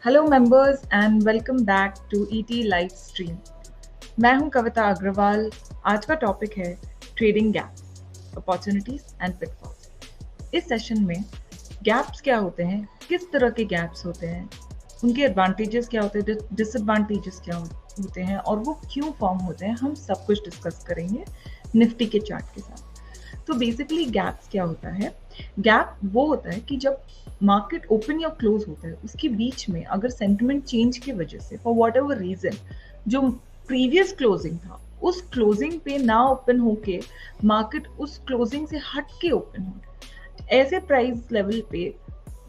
Hello members and welcome back to ET live stream. मैं हूं कविता अग्रवाल। आज का टॉपिक है trading gaps, opportunities and pitfalls. इस सेशन में गैप्स क्या होते हैं, किस तरह के गैप्स होते हैं, उनके एडवांटेजेस क्या होते हैं, डिसएडवांटेजेस क्या होते हैं और वो क्यों फॉर्म होते हैं, हम सब कुछ डिस्कस करेंगे निफ्टी के चार्ट के साथ। तो बेसिकली गैप्स क्या होता है? गैप वो होता है कि जब मार्केट ओपन या क्लोज होता है उसके बीच में अगर सेंटिमेंट चेंज की वजह से फॉर वॉट एवर रीजन जो प्रीवियस क्लोजिंग था उस क्लोजिंग पे ना ओपन होके मार्केट उस क्लोजिंग से हट के ओपन हो, ऐसे प्राइस लेवल पे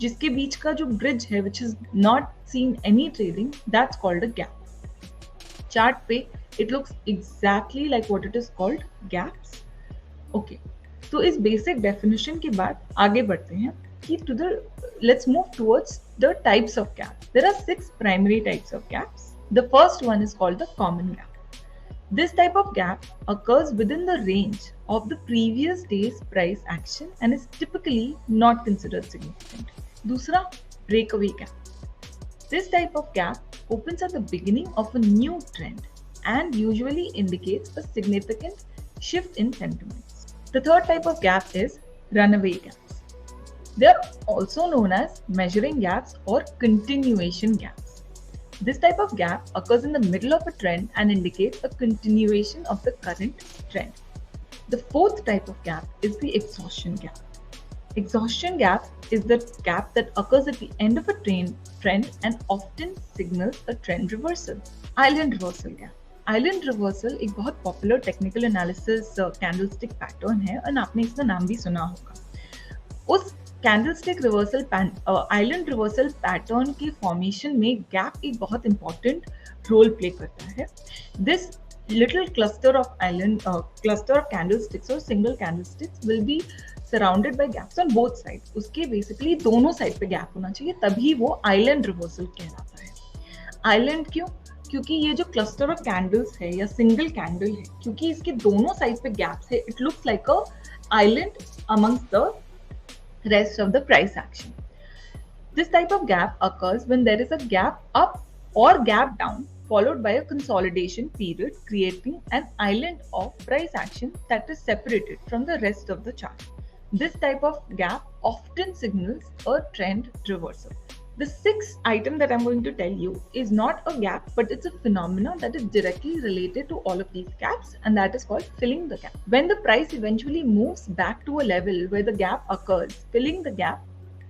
जिसके बीच का जो ब्रिज है which is not seen any trading, that's called a gap. Chart पे it looks exactly like what it is called gaps. Okay, तो इस बेसिक डेफिनेशन के बाद आगे बढ़ते हैं कि let's move towards the types of gaps. There are 6 primary types of gaps. The first one is called the common gap. This type of gap occurs within the range of the previous day's price action and is typically not considered significant. दूसरा, breakaway gap. This type of gap opens at the beginning of a new trend and usually indicates a significant shift in sentiments. The third type of gap is runaway gaps. They are also known as measuring gaps or continuation gaps. This type of gap occurs in the middle of a trend and indicates a continuation of the current trend. The fourth type of gap is the exhaustion gap. Exhaustion gap is the gap that occurs at the end of a trend and often signals a trend reversal. Island reversal gap. Island reversal एक बहुत popular technical analysis candlestick pattern है और आपने इसका नाम भी सुना होगा। उस candlestick reversal island reversal pattern के फॉर्मेशन में गैप एक बहुत इंपॉर्टेंट रोल प्ले करता है। This little cluster of candlesticks और single candlesticks will be surrounded by gaps on both side. उसके बेसिकली दोनों साइड पे गैप होना चाहिए, तभी वो आइलैंड रिवर्सल कहलाता है। आइलैंड क्यों? क्योंकि ये जो क्लस्टर ऑफ कैंडल्स है या सिंगल कैंडल है, क्योंकि इसके दोनों साइड पे गैप्स है, it looks like a island amongst the rest of the price action. This type of gap occurs when there is a gap up or gap down followed by a consolidation period, creating an island of price action that is separated from the rest of the chart. This type of gap often signals a trend reversal. The sixth item that I'm going to tell you is not a gap, but it's a phenomenon that is directly related to all of these gaps, and that is called filling the gap. When the price eventually moves back to a level where the gap occurs, filling the gap,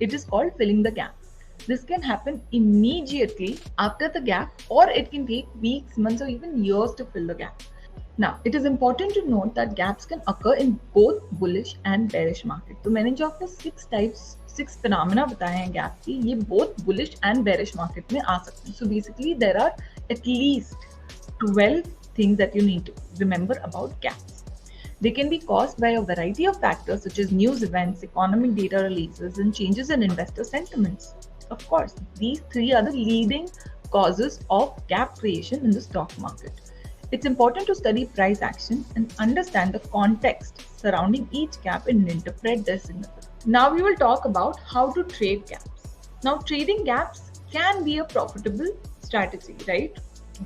it is called filling the gap. This can happen immediately after the gap, or it can take weeks, months, or even years to fill the gap. Now, it is important to note that gaps can occur in both bullish and bearish market. तो मैंने जो आपको 6 phenomena बताए हैं gap की, ये both bullish and bearish market में आ सकते हैं. So basically, there are at least 12 things that you need to remember about gaps. They can be caused by a variety of factors such as news events, economic data releases, and changes in investor sentiments. Of course, these 3 are the leading causes of gap creation in the stock market. It's important to study price action and understand the context surrounding each gap and interpret their significance. Now we will talk about how to trade gaps. Now trading gaps can be a profitable strategy, right?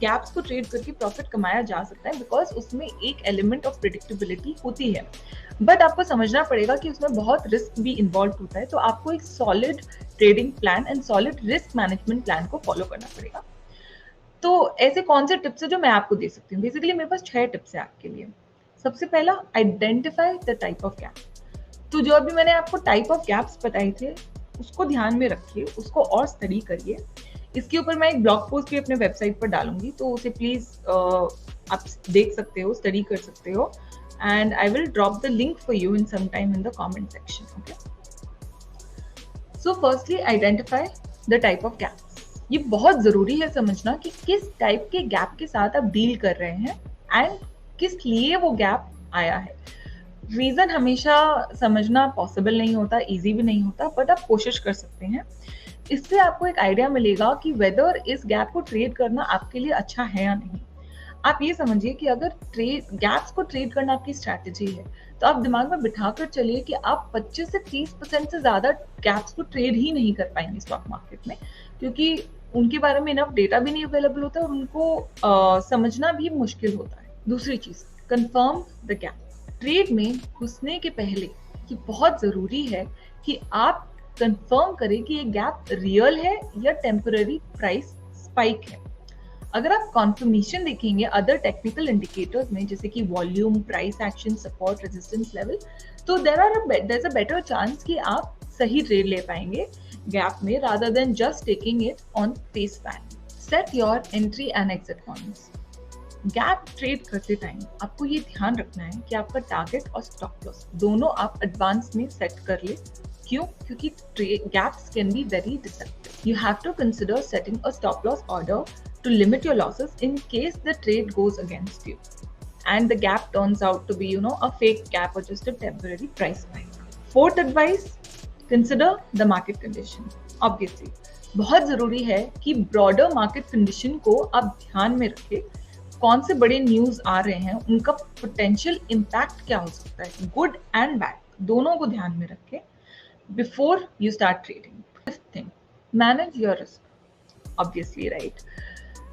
Gaps को trade करके profit कमाया जा सकता है because उसमें एक element of predictability होती है, बट आपको समझना पड़ेगा कि उसमें बहुत रिस्क भी इन्वॉल्व होता है। तो आपको एक solid trading plan and solid risk management plan को फॉलो करना पड़ेगा। तो ऐसे कौन से टिप्स है जो मैं आपको दे सकती हूँ? बेसिकली मेरे पास 6 टिप्स है आपके लिए। सबसे पहला, identify the type of gap. तो जो अभी मैंने आपको टाइप ऑफ गैप्स बताए थे उसको ध्यान में रखिए, उसको और स्टडी करिए। इसके ऊपर मैं एक ब्लॉग पोस्ट भी अपने वेबसाइट पर डालूंगी, तो उसे प्लीज आप देख सकते हो, स्टडी कर सकते हो, and I will drop the link for you in some time in the comment section. Okay, so firstly identify the type of gaps. ये बहुत जरूरी है समझना कि किस टाइप के गैप के साथ आप डील कर रहे हैं एंड किस लिए वो गैप आया है। रीजन हमेशा समझना पॉसिबल नहीं होता, इजी भी नहीं होता, बट आप कोशिश कर सकते हैं। इससे आपको एक आइडिया मिलेगा कि वेदर इस गैप को ट्रेड करना आपके लिए अच्छा है या नहीं। आप ये समझिए कि अगर गैप्स को ट्रेड करना आपकी स्ट्रैटेजी है तो आप दिमाग में बिठाकर चलिए कि आप 25 से 30% से ज्यादा गैप्स को ट्रेड ही नहीं कर पाएंगे स्टॉक मार्केट में, क्योंकि उनके बारे में इनफ डेटा भी नहीं अवेलेबल होता और उनको समझना भी मुश्किल होता है। दूसरी चीज, कंफर्म द गैप। ट्रेड में घुसने के पहले ये बहुत जरूरी है कि आप कंफर्म करें कि ये गैप रियल है या टेम्पररी प्राइस स्पाइक है। अगर आप कॉन्फर्मेशन देखेंगे अदर टेक्निकल इंडिकेटर्स में, जैसे कि volume, price action, support, resistance level, तो there is a better chance कि आप सही ट्रेड ले पाएंगे गैप में, rather than just taking it on face value. Set your entry and exit points. Gap trade करते टाइम आपको ये ध्यान रखना है कि आपका टारगेट और स्टॉप लॉस दोनों आप एडवांस में सेट कर ले। क्यों? क्योंकि gaps can be very deceptive. You have to consider setting a stop loss order to limit your losses in case the trade goes against you and the gap turns out to be, a fake gap or just a temporary price spike. Fourth advice, consider the market condition. Obviously, बहुत जरूरी है कि broader market condition को आप ध्यान में रखें। कौन से बड़े न्यूज आ रहे हैं, उनका पोटेंशियल इम्पैक्ट क्या हो सकता है, गुड एंड बैड, दोनों को ध्यान में रखें before you start trading. Fifth thing, manage your risk. Obviously right,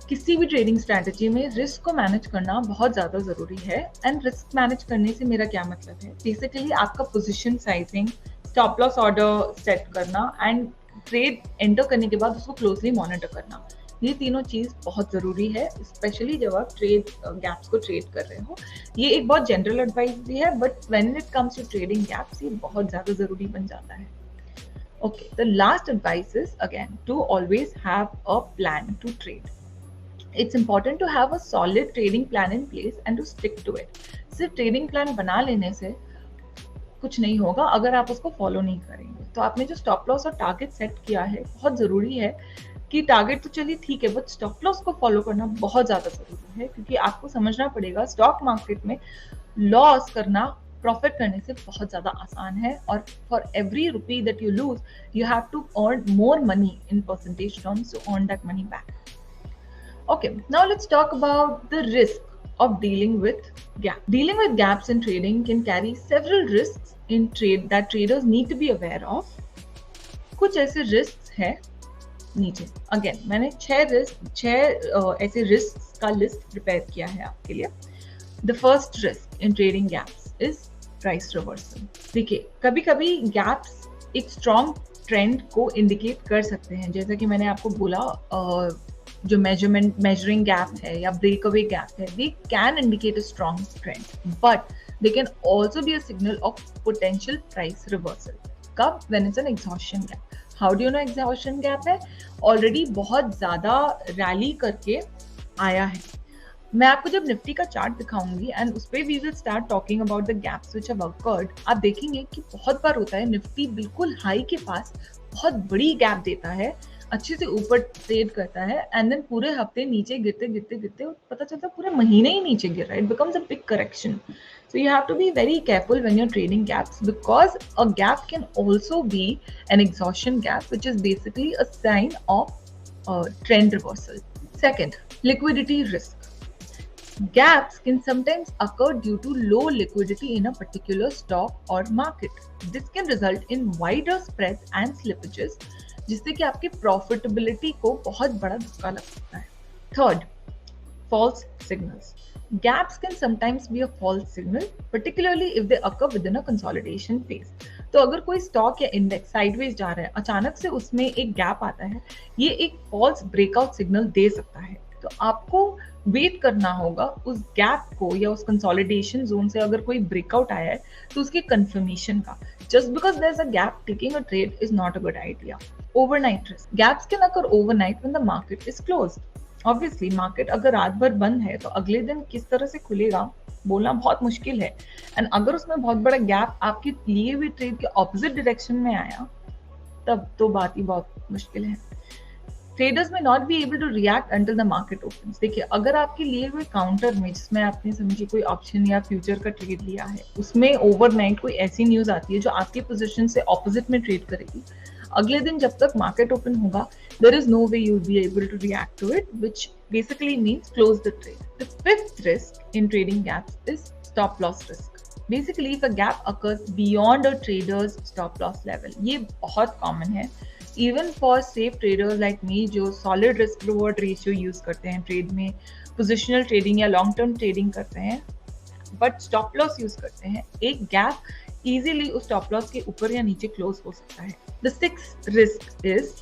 किसी भी ट्रेडिंग स्ट्रैटेजी में रिस्क को मैनेज करना बहुत ज़्यादा ज़रूरी है। एंड रिस्क मैनेज करने से मेरा क्या मतलब है, बेसिकली आपका position sizing, stop loss order set करना एंड ट्रेड एंटर करने के बाद उसको क्लोजली मॉनिटर करना। ये तीनों चीज़ बहुत ज़रूरी है, स्पेशली जब आप ट्रेड गैप्स को ट्रेड कर रहे हो। ये एक बहुत जनरल एडवाइस भी है, but when it comes to trading gaps ये बहुत ज़्यादा ज़रूरी बन जाता है। Okay, the last advice is again to always have a plan to trade. It's important to have a solid trading plan in place and to stick to it. सिर्फ trading plan बना लेने से कुछ नहीं होगा अगर आप उसको फॉलो नहीं करेंगे। तो आपने जो स्टॉप लॉस और टारगेट सेट किया है, बहुत जरूरी है कि टारगेट तो चलिए ठीक है, बट स्टॉप लॉस को फॉलो करना बहुत ज्यादा जरूरी है, क्योंकि आपको समझना पड़ेगा स्टॉक मार्केट में लॉस करना प्रॉफिट करने से बहुत ज्यादा आसान है, और for every rupee that you lose you have to earn more money in percentage terms to earn that money back. Okay, now let's talk about the risk of dealing with gap. Dealing with gaps in trading can carry several risks in trade that traders need to be aware of. कुछ ऐसे risks हैं नीचे। Again, मैंने 6 ऐसे risks का list prepare किया है आपके लिए। The first risk in trading gaps is price reversal. देखिए, कभी-कभी gaps एक strong trend को indicate कर सकते हैं, जैसा कि मैंने आपको बोला जो measuring gap है या breakaway gap है, they can indicate a strong trend, but they can also be a signal of potential price reversal. कब? When it's an exhaustion gap. How do you know exhaustion gap है? Already बहुत ज़्यादा rally करके आया है। मैं आपको जब निफ्टी का चार्ट दिखाऊंगी एंड उस पर we will start talking about the gaps which have occurred, आप देखेंगे कि बहुत बार होता है निफ्टी बिल्कुल हाई के पास बहुत बड़ी गैप देता है, अच्छे से ऊपर ट्रेड करता है एंड देन पूरे हफ्ते नीचे गिरते गिरते गिरते पता चलता है पूरे महीने ही नीचे गिर रहा है। It becomes a big correction. So you have to be very careful when you are trading gaps, because a gap can also be an exhaustion gap which is basically a sign of trend reversal. Second, liquidity risk. Gaps can sometimes occur due to low liquidity in a particular stock or market. This can result in wider spreads and slippages, जिससे कि आपकी profitability को बहुत बड़ा धक्का लग सकता है. Third, false signals. Gaps can sometimes be a false signal, particularly if they occur within a consolidation phase. तो अगर कोई स्टॉक या इंडेक्स साइडवेज जा रहा है, अचानक से उसमें एक गैप आता है, ये एक फॉल्स ब्रेकआउट सिग्नल दे सकता है। तो आपको वेट करना होगा उस गैप को या उस कंसोलिडेशन जोन से अगर कोई ब्रेकआउट आया है तो उसके कंफर्मेशन का। Just because there is a gap, taking a trade is not a good idea. Overnight risk. Gaps can occur overnight when the market is closed. Obviously market अगर रात भर बंद है तो अगले दिन किस तरह से खुलेगा बोलना बहुत मुश्किल है, एंड अगर उसमें बहुत बड़ा गैप आपके लिए हुए ट्रेड के ऑपोजिट डायरेक्शन में आया तब तो बात ही बहुत मुश्किल है। Traders may not be able to react until the market opens. देखिए, अगर आपके लिए हुए काउंटर में जिसमें आपने समझिए कोई ऑप्शन या फ्यूचर का ट्रेड लिया है, उसमें ओवरनाइट कोई ऐसी न्यूज आती है जो आपकी पोजीशन से ऑपोजिट में ट्रेड करेगी, अगले दिन जब तक मार्केट ओपन होगा there is no way you will be able to react to it, which basically means close the trade. The fifth risk in trading gaps is stop loss risk. Basically, if a gap occurs beyond a trader's stop loss level, ये बहुत common है. Even for safe traders like me जो solid risk reward ratio use करते हैं trade में, positional trading या long term trading करते हैं बट स्टॉप लॉस यूज करते हैं, एक गैप इजीली उस स्टॉप लॉस के ऊपर या नीचे क्लोज हो सकता है। The sixth risk is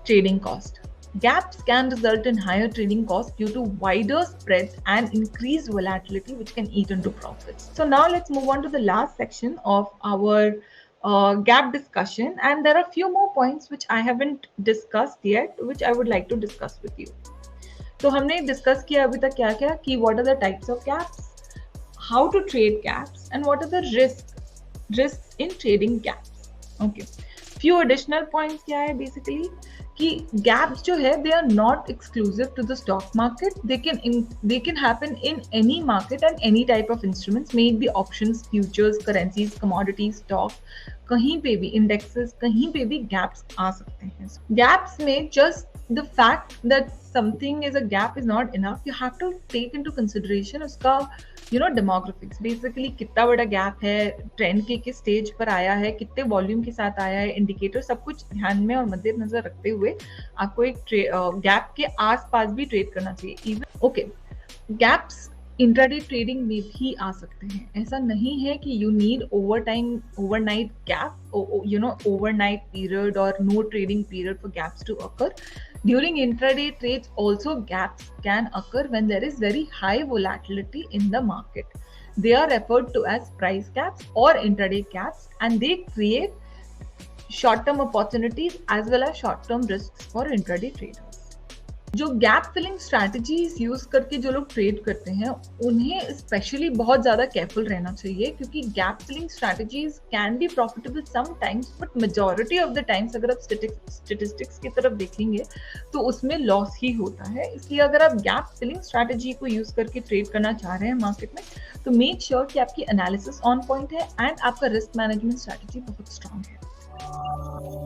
trading cost. Gaps can result in higher trading costs due to wider spreads and increased volatility, which can eat into profits. So now let's move on to the last section of our gap discussion, and there are a few more points which I haven't discussed yet, which I would like to discuss with you. तो हमने discuss किया अभी तक क्या क्या कि what are the types of gaps, how to trade gaps, and what are the risks in trading gaps. Okay. Few additional points क्या है basically कि gaps जो है they are not exclusive to the stock market. They can happen in any market and any type of instruments, may it be options, futures, currencies, commodities, stock, कहीं पे भी indexes, कहीं पे भी gaps आ सकते हैं. Gaps में just the fact that something is a gap is not enough. You have to take into consideration उसका डेमोग्राफिक्स, बेसिकली कितना बड़ा गैप है, ट्रेंड के किस स्टेज पर आया है, कितने वॉल्यूम के साथ आया है, इंडिकेटर, सब कुछ ध्यान में और मद्देनजर रखते हुए आपको एक गैप के आसपास भी ट्रेड करना चाहिए. Even okay, gaps intraday trading में भी आ सकते हैं. ऐसा नहीं है कि you need overnight gap, overnight period or no trading period for gaps to occur. During intraday trades also gaps can occur when there is very high volatility in the market. They are referred to as price gaps or intraday gaps, and they create short-term opportunities as well as short-term risks for intraday traders. जो gap filling strategies use करके जो लोग trade करते हैं उन्हें specially बहुत ज़्यादा careful रहना चाहिए, क्योंकि gap filling strategies can be profitable sometimes but majority of the times अगर आप स्टेटिस्टिक्स की तरफ देखेंगे तो उसमें लॉस ही होता है. इसलिए अगर आप गैप फिलिंग स्ट्रैटेजी को यूज करके ट्रेड करना चाह रहे हैं मार्केट में तो मेक श्योर कि आपकी एनालिसिस ऑन पॉइंट है एंड आपका रिस्क मैनेजमेंट स्ट्रैटेजी बहुत स्ट्रांग है.